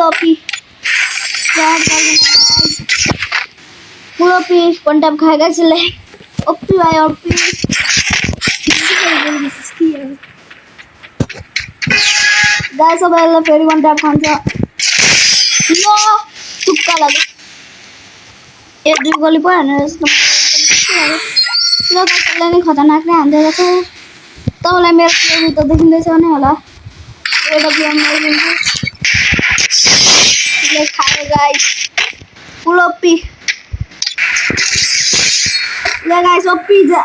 OP full OP one tap खाएगा चले OP भाई ओपी गाइस अब एला फेरि वन टैप खान्छ नो तुक्का लाग्यो एक दुई गोली पो हानेर जस्तो ल कसैले नि खतरनाक नै हान्दै रहेछ तपाईँलाई मेरो भिडियो त देखिँदैछ नै होला एउटा गेम दिन्छु ले खायो गाइस फुल ओपी ले गाइस ओपी जा